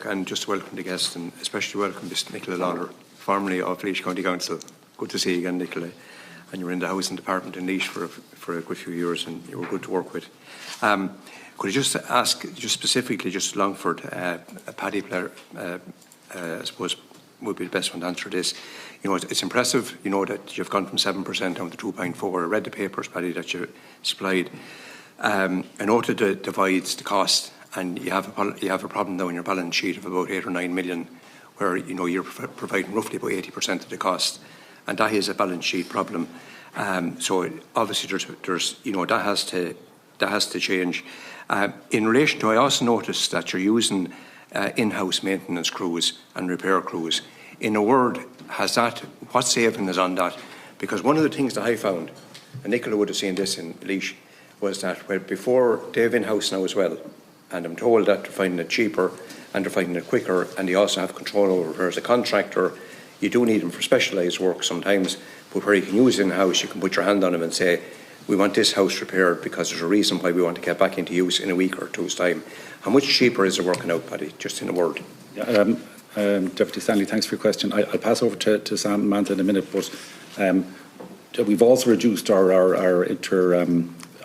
work, and just to welcome the guests, and especially welcome Mr. Nicola Lawler, formerly of Laois County Council. Good to see you again, Nicola. And you were in the housing department in Laois for a good few years, and you were good to work with. Could I just ask, just specifically, just Longford, Paddy Blair, I suppose, would be the best one to answer this. You know, it's impressive, you know, that you've gone from 7% down to 2.4. I read the papers, Paddy, that you supplied. I noted the divides, the cost, and you have a problem now in your balance sheet of about 8 or 9 million, where, you know, you're providing roughly about 80% of the cost, and that is a balance sheet problem. So obviously there's you know, that has to change. In relation to, I also noticed that you're using in-house maintenance crews and repair crews. In a word, what saving is on that? Because one of the things that I found, and Nicola would have seen this in Laois, was that before they have in-house now as well, and I'm told that they're finding it cheaper and they're finding it quicker, and they also have control over it. Whereas a contractor, you do need them for specialised work sometimes, but where you can use in-house, you can put your hand on them and say, we want this house repaired because there's a reason why we want to get back into use in a week or two's time. How much cheaper is it working out, Paddy, just in a word? Yeah, Deputy Stanley, thanks for your question. I'll pass over to Sam Mantha in a minute, but we've also reduced our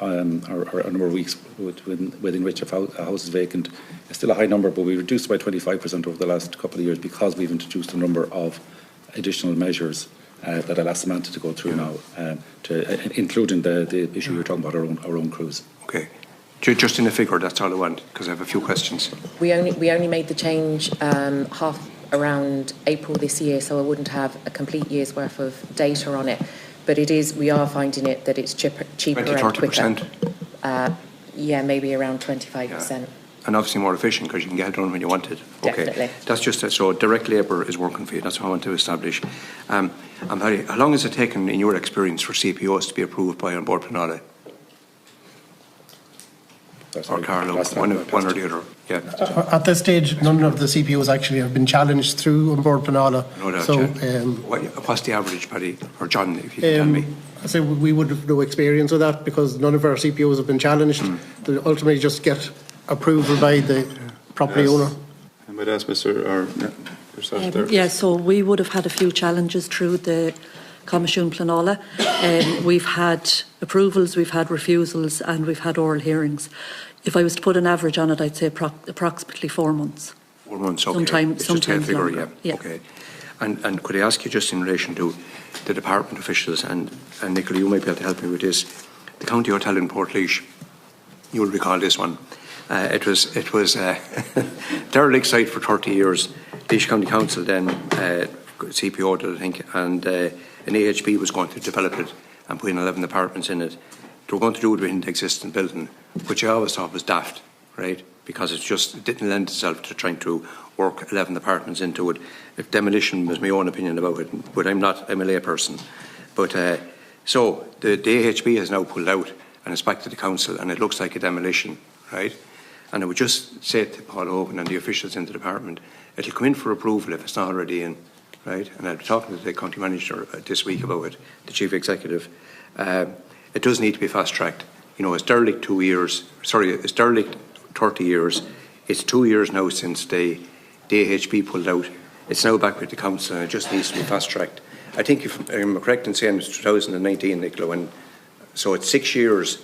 number of weeks within which a house is vacant. It's still a high number, but we reduced by 25% over the last couple of years because we've introduced a number of additional measures that I'll ask Samantha to go through now, including the issue you're talking about, our own crews. Okay. Just in a figure, that's all I want, because I have a few questions. We only made the change half around April this year, so I wouldn't have a complete year's worth of data on it. But we are finding it that it's cheaper 20-30%? and quicker. Yeah, maybe around 25%. Yeah. And obviously more efficient because you can get it done when you want it. Okay. Definitely. That's just it. So direct labour is working for you. That's what I want to establish. And Paddy, how long has it taken, in your experience, for CPOs to be approved by An Bord Pleanála? Or Carlo, one or the other. Yeah. At this stage, none of the CPOs actually have been challenged through An Bord Pleanála. No doubt, so, yeah. What's the average, Paddy? Or John, if you can tell me. I say we would have no experience with that because none of our CPOs have been challenged. They ultimately just get approval by the property owner. I might ask Mr. or yourself there. Yeah, so we would have had a few challenges through the Comisiún Pleanála. We've had approvals, we've had refusals, and we've had oral hearings. If I was to put an average on it, I'd say approximately 4 months. 4 months, okay. Sometimes figure, longer. Yeah. Okay. And could I ask you just in relation to the department officials, and Nicola, you might be able to help me with this. The County Hotel in Portlaoise, you will recall this one. It was derelict site for 30 years. Laois County Council then CPO did, I think, and an AHB was going to develop it and put in 11 apartments in it. They were going to do it within the existing building, which I always thought was daft, right? Because it didn't lend itself to trying to work 11 apartments into it. If demolition was my own opinion about it, but I'm a layperson. But so the AHB has now pulled out and it's back to the council, and it looks like a demolition, right? And I would just say to Paul Hogan and the officials in the department, it'll come in for approval if it's not already in, right? And I'll be talking to the county manager this week about it, the chief executive. It does need to be fast-tracked. You know, it's derelict 2 years. Sorry, it's derelict 30 years. It's 2 years now since the AHB pulled out. It's now back with the council, and it just needs to be fast-tracked. I think, if I'm correct in saying, it's 2019, Nicola, so it's 6 years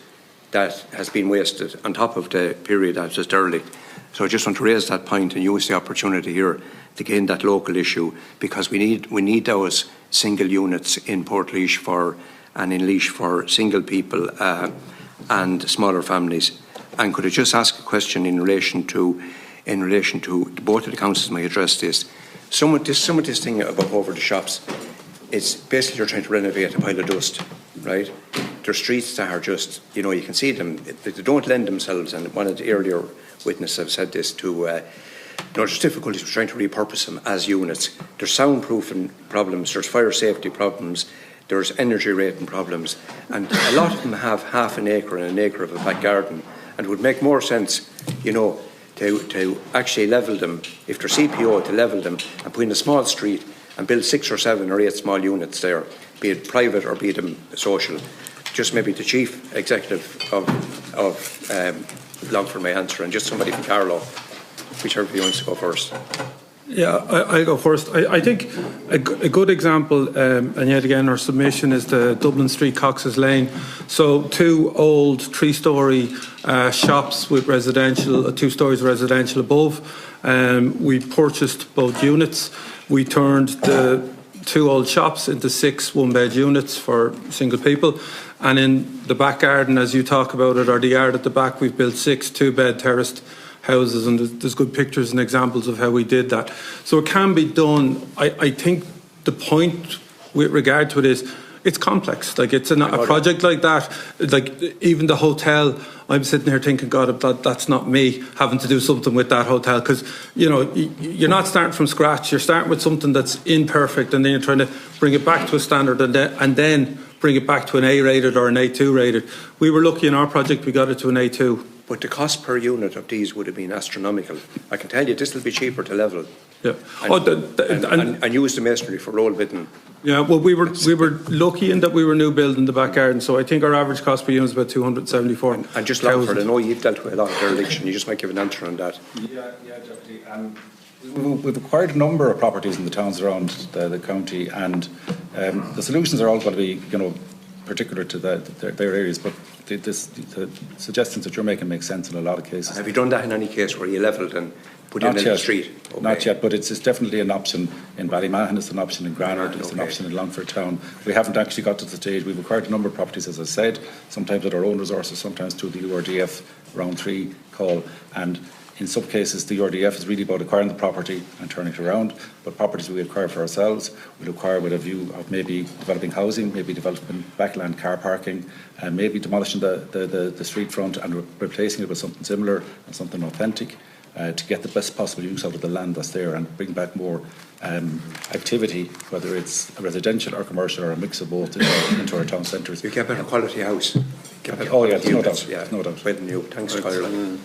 that has been wasted on top of the period that was derelict. So I just want to raise that point and use the opportunity here to gain that local issue, because we need those single units in Portlaoise and in Laois for single people and smaller families. And could I just ask a question in relation to both of the councils may address this. Some of this thing about over the shops, it's basically you're trying to renovate a pile of dust, right? There's streets that are just, you know, you can see them, they don't lend themselves, and one of the earlier witnesses have said this to, there's difficulties with trying to repurpose them as units. There's soundproofing problems, there's fire safety problems, there's energy rating problems, and a lot of them have half an acre and an acre of a back garden, and it would make more sense, you know, to actually level them, if they're CPO, to level them and put in a small street and build 6 or 7 or 8 small units there, be it private or be it social. Just maybe the chief executive of Longford may answer, and just somebody from Carlow. whichever of you wants to go first. Yeah, I'll go first. I think a good example, and yet again our submission, is the Dublin Street, Cox's Lane. So 2 old 3-storey shops with residential, 2 stories residential above. We purchased both units. We turned the 2 old shops into 6 one-bed units for single people. And in the back garden, as you talk about it, or the yard at the back, we've built 6 2-bed terraced houses, and there's good pictures and examples of how we did that. So it can be done. I think the point with regard to it is it's complex. Like, it's a project like that. Like, even the hotel, I'm sitting here thinking, God, that's not me having to do something with that hotel, because, you know, you're not starting from scratch. You're starting with something that's imperfect, and then you're trying to bring it back to a standard, and then bring it back to an A-rated or an A2 rated. We were lucky in our project, we got it to an A2. But the cost per unit of these would have been astronomical. I can tell you, this will be cheaper to level. Yeah. And use the masonry for roll bitting. Yeah, well, we were lucky in that we were new build in the back garden, so I think our average cost per unit is about 274. And just Longford, I know you've dealt with a lot of dereliction. You just might give an answer on that. Yeah, Deputy. We've acquired a number of properties in the towns around the county, and the solutions are all going to be, you know, particular to their areas, but the suggestions that you're making make sense in a lot of cases. Have you done that in any case where you levelled and put in the street? Okay. Not yet, but it's definitely an option in Ballymahon, it's an option in Granard, it's an option in Longford Town. We haven't actually got to the stage. We've acquired a number of properties, as I said, sometimes with our own resources, sometimes through the URDF round 3 call, and in some cases the URDF is really about acquiring the property and turning it around, but properties we acquire for ourselves, we'll acquire with a view of maybe developing housing, maybe developing backland car parking, and maybe demolishing the street front and replacing it with something similar and something authentic, to get the best possible use out of the land that's there and bring back more activity, whether it's residential or commercial or a mix of both, into our town centres. You get better quality house. Oh yeah, no doubt. Well done you. Thanks, Kyle.